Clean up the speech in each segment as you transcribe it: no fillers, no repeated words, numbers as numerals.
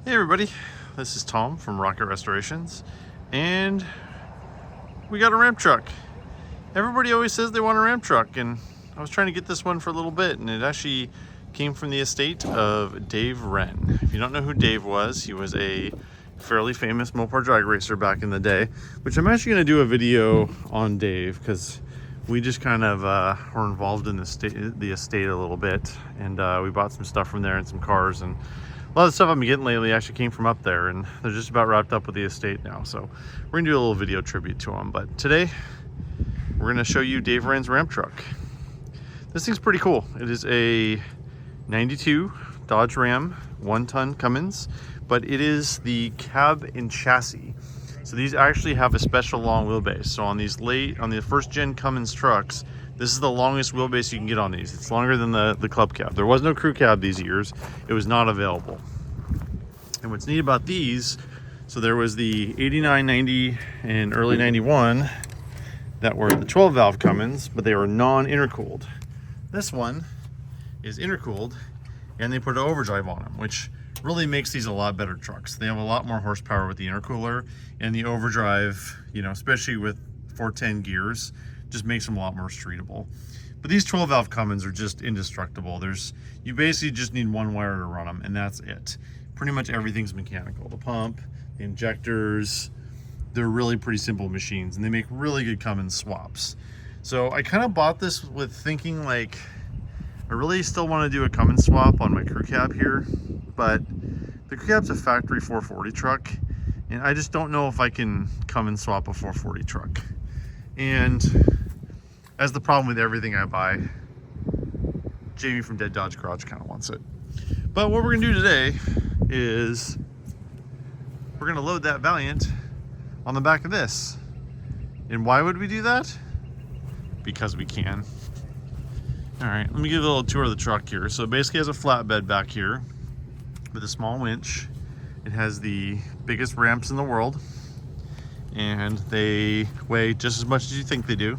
Hey everybody, this is Tom from Rocket Restorations, and we got a ramp truck. Everybody always says they want a ramp truck, and I was trying to get this one for a little bit, and it actually came from the estate of Dave Wren. If you don't know who Dave was, he was a fairly famous Mopar drag racer back in the day, which I'm actually going to do a video on Dave because we just kind of were involved in the estate a little bit, and we bought some stuff from there and some cars, and a lot of the stuff I've been getting lately actually came from up there, and they're just about wrapped up with the estate now. So we're gonna do a little video tribute to him. But today we're gonna show you Dave Wren's ramp truck. This thing's pretty cool. It is a 92 Dodge Ram 1-ton Cummins, but it is the cab and chassis. So these actually have a special long wheelbase. So on the first gen Cummins trucks, this is the longest wheelbase you can get on these. It's longer than the club cab. There was no crew cab these years. It was not available. And what's neat about these, so there was the 89, 90, and early 91 that were the 12 valve Cummins, but they were non-intercooled. This one is intercooled, and they put an overdrive on them, which really makes these a lot better trucks. They have a lot more horsepower with the intercooler, and the overdrive, you know, especially with 410 gears, just makes them a lot more streetable. But these 12 valve Cummins are just indestructible. You basically just need one wire to run them, and that's it. Pretty much everything's mechanical. The pump, the injectors, they're really pretty simple machines, and they make really good Cummins swaps. So I kind of bought this with thinking like, I really still want to do a Cummins swap on my crew cab here, but the crew cab's a factory 440 truck, and I just don't know if I can Cummins swap a 440 truck. And as the problem with everything I buy, Jamie from Dead Dodge Garage kind of wants it. But what we're gonna do today is we're gonna load that Valiant on the back of this. And why would we do that? Because we can. All right, let me give you a little tour of the truck here. So it basically has a flatbed back here with a small winch. It has the biggest ramps in the world, and they weigh just as much as you think they do.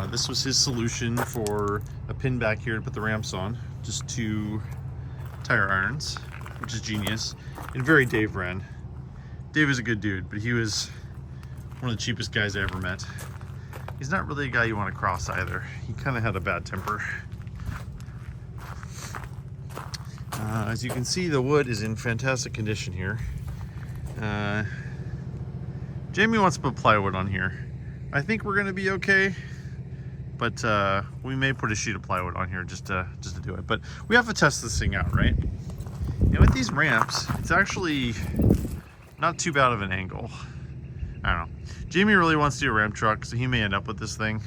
This was his solution for a pin back here to put the ramps on, just 2 tire irons, which is genius, and very Dave Wren. Dave is a good dude, but he was one of the cheapest guys I ever met. He's not really a guy you want to cross either. He kind of had a bad temper. As you can see, the wood is in fantastic condition here. Jamie wants to put plywood on here. I think we're gonna be okay, but we may put a sheet of plywood on here just to do it. But we have to test this thing out, right? And with these ramps, it's actually not too bad of an angle. I don't know. Jamie really wants to do a ramp truck, so he may end up with this thing.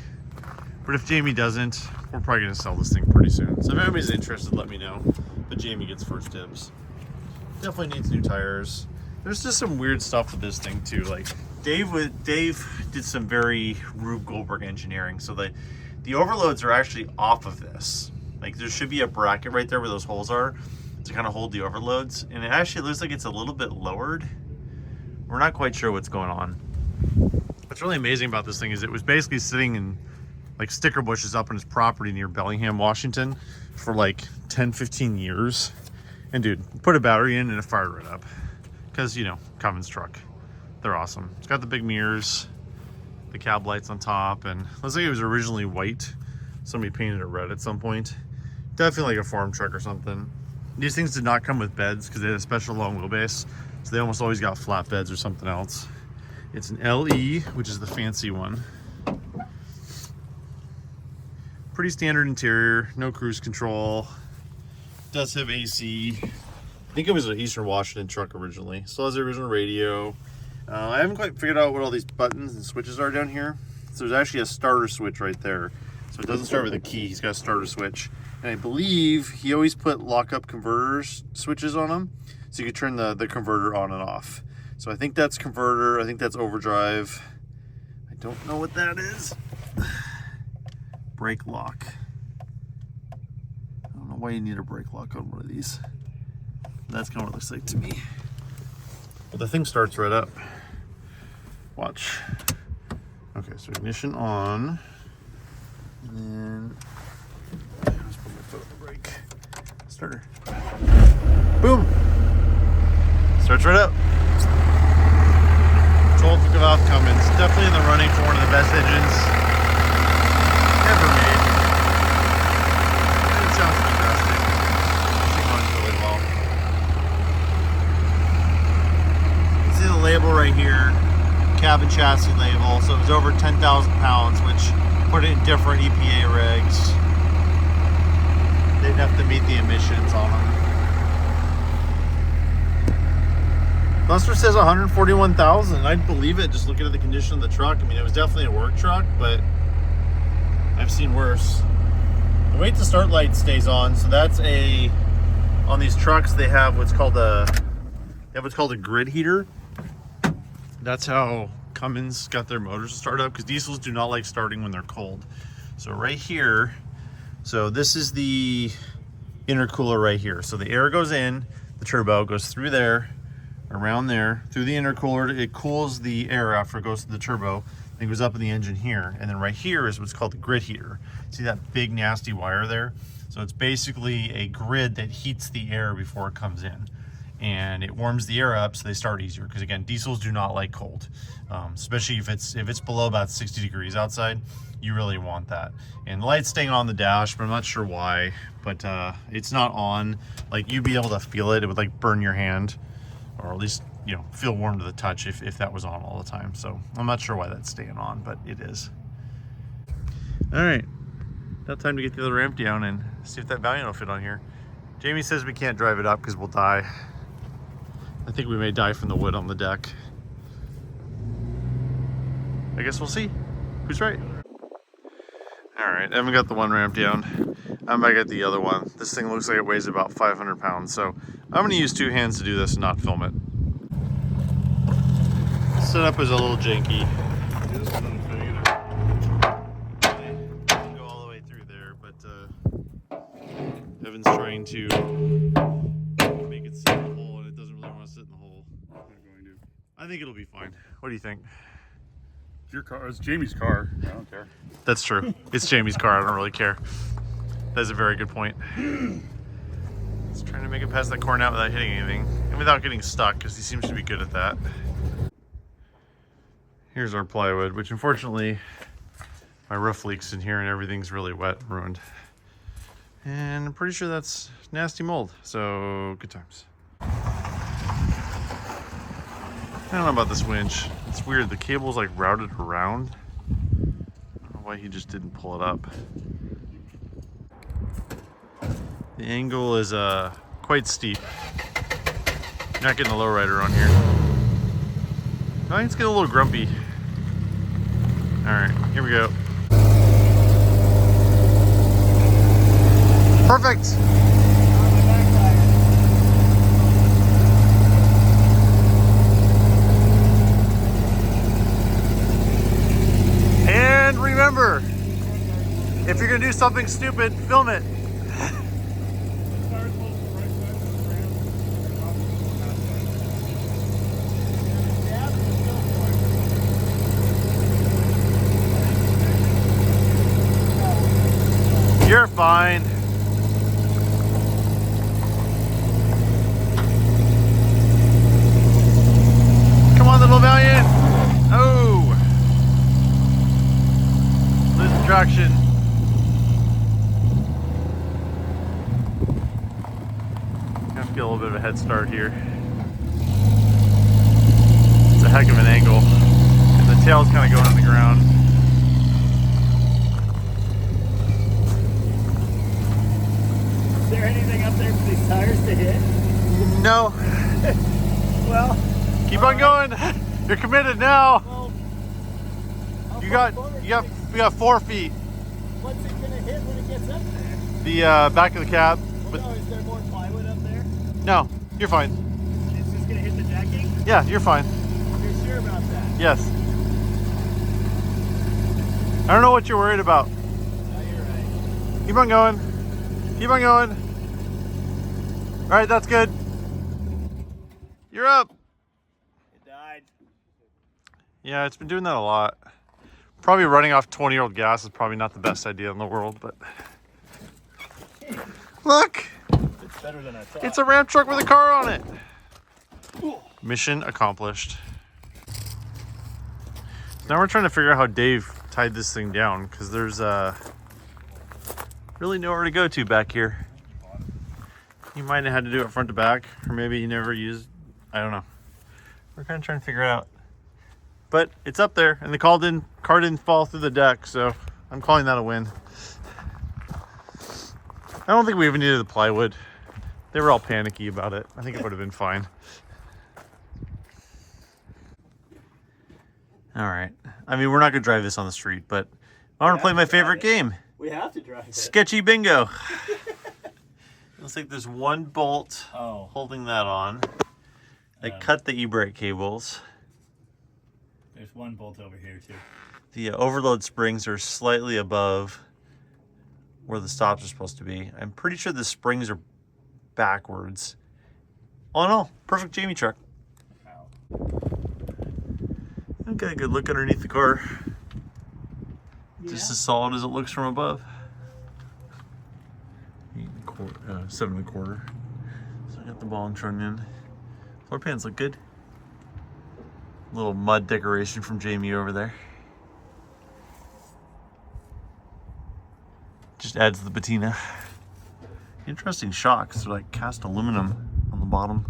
But if Jamie doesn't, we're probably gonna sell this thing pretty soon. So if anybody's interested, let me know. But Jamie gets first dibs. Definitely needs new tires. There's just some weird stuff with this thing too. Like Dave did some very Rube Goldberg engineering. So the overloads are actually off of this. Like there should be a bracket right there where those holes are to kind of hold the overloads. And it actually looks like it's a little bit lowered. We're not quite sure what's going on. What's really amazing about this thing is it was basically sitting in like sticker bushes up on his property near Bellingham, Washington for like 10, 15 years. And dude, put a battery in and it fired right up. Because, you know, Cummins truck. They're awesome. It's got the big mirrors, the cab lights on top, and looks like it was originally white. Somebody painted it red at some point. Definitely like a farm truck or something. These things did not come with beds because they had a special long wheelbase. So they almost always got flat beds or something else. It's an LE, which is the fancy one. Pretty standard interior, no cruise control. Does have AC. I think it was an Eastern Washington truck originally. Still has the original radio. I haven't quite figured out what all these buttons and switches are down here. So there's actually a starter switch right there. So it doesn't start with a key, he's got a starter switch. And I believe he always put lockup converters switches on them. So you could turn the converter on and off. So I think that's converter, I think that's overdrive. I don't know what that is. Brake lock. I don't know why you need a brake lock on one of these. That's kind of what it looks like to me. Well, the thing starts right up. Watch. Okay, so ignition on. And then let's put my foot on the brake. Starter. Boom. Starts right up. 12 valve Cummins. Definitely in the running for one of the best engines ever made. It sounds fantastic. She runs really well. You see the label right here, cabin chassis label. So it was over 10,000 pounds, which put it in different EPA regs. They'd have to meet the emissions on them. Buster says 141,000. I'd believe it just looking at the condition of the truck. I mean, it was definitely a work truck, but I've seen worse. The wait to start light stays on, so that's on these trucks they have what's called a grid heater. That's how Cummins got their motors to start up, because diesels do not like starting when they're cold. So right here, so this is the intercooler right here. So the air goes in, the turbo goes through there, around there, through the intercooler. It cools the air after it goes to the turbo. Then it goes up in the engine here. And then right here is what's called the grid heater. See that big nasty wire there? So it's basically a grid that heats the air before it comes in. And it warms the air up so they start easier. Because again, diesels do not like cold. Especially if it's below about 60 degrees outside. You really want that. And the light's staying on the dash, but I'm not sure why. But it's not on. Like, you'd be able to feel it. It would like burn your hand, or at least, you know, feel warm to the touch if that was on all the time. So I'm not sure why that's staying on, but it is. All right, now time to get the other ramp down and see if that Valiant will fit on here. Jamie says we can't drive it up because we'll die. I think we may die from the wood on the deck. I guess we'll see who's right. All right, I haven't got the one ramp down. I'm back at the other one. This thing looks like it weighs about 500 pounds. So I'm gonna use two hands to do this and not film it. Setup is a little janky. Go all the way through there, but Evan's trying to make it sit in the hole, and it doesn't really want to sit in the hole. Not going to. I think it'll be fine. What do you think? It's your car. It's Jamie's car. I don't care. That's true. It's Jamie's car. I don't really care. That's a very good point. Just trying to make it past that corn out without hitting anything and without getting stuck, because he seems to be good at that. Here's our plywood, which unfortunately my roof leaks in here and everything's really wet and ruined. And I'm pretty sure that's nasty mold, so good times. I don't know about this winch. It's weird, the cable's like routed around. I don't know why he just didn't pull it up. The angle is quite steep. You're not getting the lowrider on here. I think it's getting a little grumpy. All right, here we go. Perfect. And remember, if you're gonna do something stupid, film it. You're fine. Come on, little Valiant. Oh. Losing traction. Have to get a little bit of a head start here. It's a heck of an angle. And the tail's kind of going on the ground. Is there anything up there for these tires to hit? No. Well, keep on going. You're committed now. Well, you got 4 feet. What's it gonna hit when it gets up there? The back of the cab. Well, no, is there more plywood up there? No, you're fine. It's just gonna hit the decking? Yeah, you're fine. You're sure about that? Yes. I don't know what you're worried about. No, you're right. Keep on going. Keep on going. All right, that's good. You're up. It died. Yeah, it's been doing that a lot. Probably running off 20-year-old gas is probably not the best idea in the world, but look, It's better than I thought. it's a ramp truck with a car on it. Ooh. Mission accomplished. Now we're trying to figure out how Dave tied this thing down, because there's really nowhere to go to back here. He might have had to do it front to back, or maybe he never used, I don't know. We're kind of trying to figure it out. But it's up there, and the car didn't fall through the deck, so I'm calling that a win. I don't think we even needed the plywood. They were all panicky about it. I think it would have been fine. All right. I mean, we're not going to drive this on the street, but I want to play my favorite game. We have to drive it. Sketchy bingo. Looks like there's one bolt holding that on. They cut the e-brake cables. There's one bolt over here too. The overload springs are slightly above where the stops are supposed to be. I'm pretty sure the springs are backwards. All in all, perfect Jamie truck. I've got a good look underneath the car. Just as solid as it looks from above. 7 1/4. So I got the ball and trunk in. Floor pans look good. Little mud decoration from Jamie over there. Just adds to the patina. Interesting shocks. They're like cast aluminum on the bottom.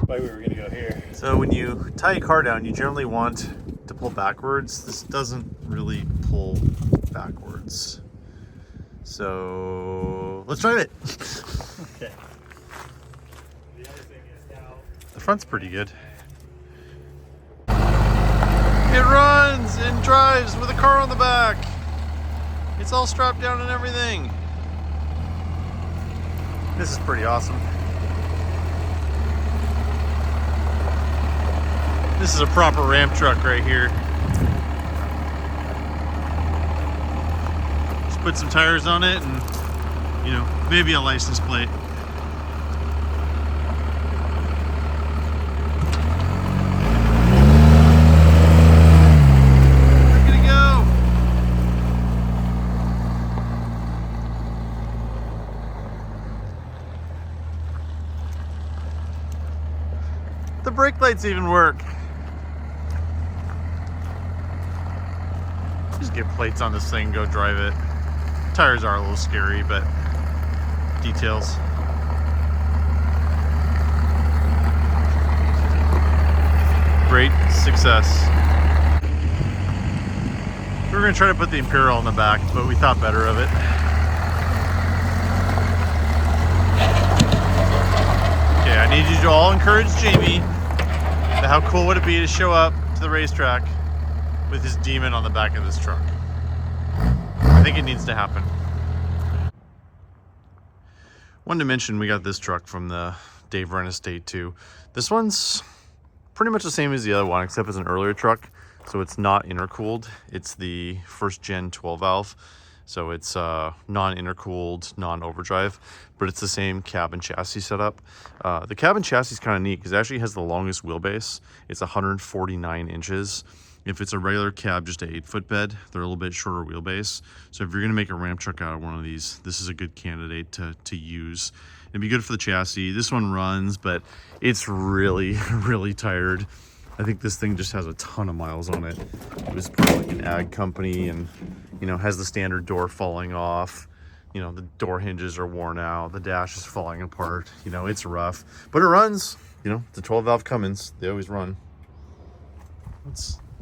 Why we were gonna go here. So when you tie a car down, you generally want to pull backwards. This doesn't really pull backwards. So let's drive it. Okay. The other thing is now. The front's pretty good. It runs and drives with a car on the back. It's all strapped down and everything. This is pretty awesome. This is a proper ramp truck right here. Just put some tires on it and, you know, maybe a license plate. We're gonna go. The brake lights even work. Just get plates on this thing, go drive it. Tires are a little scary, but details. Great success. We were gonna try to put the Imperial on the back, but we thought better of it. Okay, I need you to all encourage Jamie that how cool would it be to show up to the racetrack with his demon on the back of this truck. I think it needs to happen. Wanted to mention we got this truck from the Dave Wren estate too. This one's pretty much the same as the other one, except it's an earlier truck. So it's not intercooled. It's the first gen 12 valve. So it's non-intercooled, non-overdrive, but it's the same cab and chassis setup. The cab and chassis is kind of neat because it actually has the longest wheelbase. It's 149 inches. If it's a regular cab, just a 8-foot bed, they're a little bit shorter wheelbase. So if you're gonna make a ramp truck out of one of these, this is a good candidate to use. It'd be good for the chassis. This one runs, but it's really, really tired. I think this thing just has a ton of miles on it. It was part of like an ag company and, you know, has the standard door falling off. You know, the door hinges are worn out. The dash is falling apart. You know, it's rough, but it runs. You know, it's a 12 valve Cummins. They always run.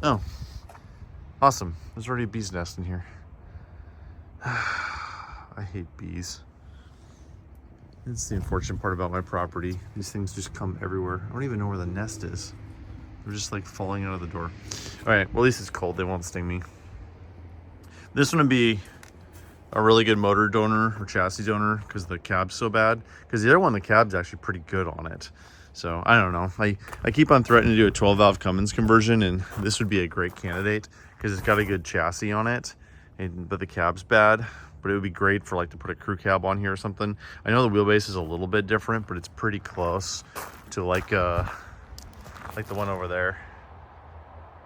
Oh, awesome. There's already a bee's nest in here. I hate bees. That's the unfortunate part about my property. These things just come everywhere. I don't even know where the nest is. They're just like falling out of the door. All right, well, at least it's cold. They won't sting me. This one would be a really good motor donor or chassis donor because the cab's so bad. Because the other one, the cab's actually pretty good on it. So I don't know. I keep on threatening to do a 12 valve Cummins conversion, and this would be a great candidate because it's got a good chassis on it, but the cab's bad. But it would be great for like to put a crew cab on here or something. I know the wheelbase is a little bit different, but it's pretty close to like the one over there.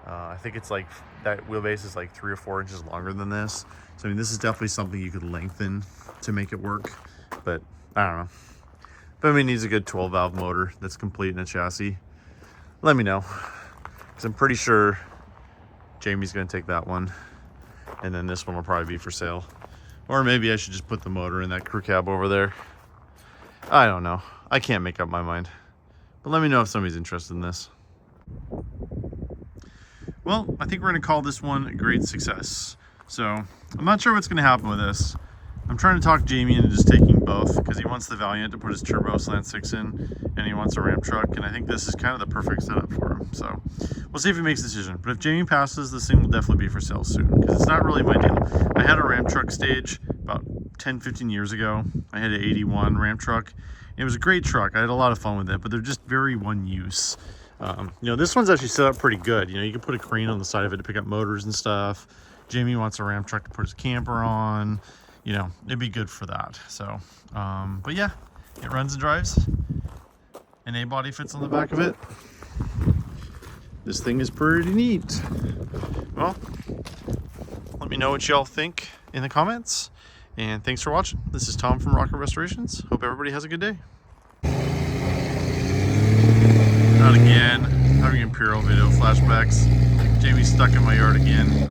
I think it's like that wheelbase is like 3 or 4 inches longer than this. So I mean, this is definitely something you could lengthen to make it work, but I don't know. But I mean, it needs a good 12 valve motor that's complete in a chassis. let me know, because I'm pretty sure Jamie's gonna take that one, and then this one will probably be for sale. Or maybe I should just put the motor in that crew cab over there. I don't know. I can't make up my mind. But let me know if somebody's interested in this. Well, I think we're gonna call this one a great success. So I'm not sure what's gonna happen with this. I'm trying to talk Jamie into just taking both, because he wants the Valiant to put his turbo slant 6 in, and he wants a Ram truck, and I think this is kind of the perfect setup for him. So we'll see if he makes a decision. But if Jamie passes, this thing will definitely be for sale soon, because it's not really my deal. I had a Ram truck stage about 10-15 years ago. I had an 81 Ram truck. It was a great truck. I had a lot of fun with it, but they're just very one use. You know, this one's actually set up pretty good. You know, you can put a crane on the side of it to pick up motors and stuff. Jamie wants a Ram truck to put his camper on. You know, it'd be good for that. So, but yeah, it runs and drives. An A-body fits on the back of it. This thing is pretty neat. Well, let me know what y'all think in the comments. And thanks for watching. This is Tom from Rocker Restorations. Hope everybody has a good day. Not again. Having Imperial video flashbacks. Jamie's stuck in my yard again.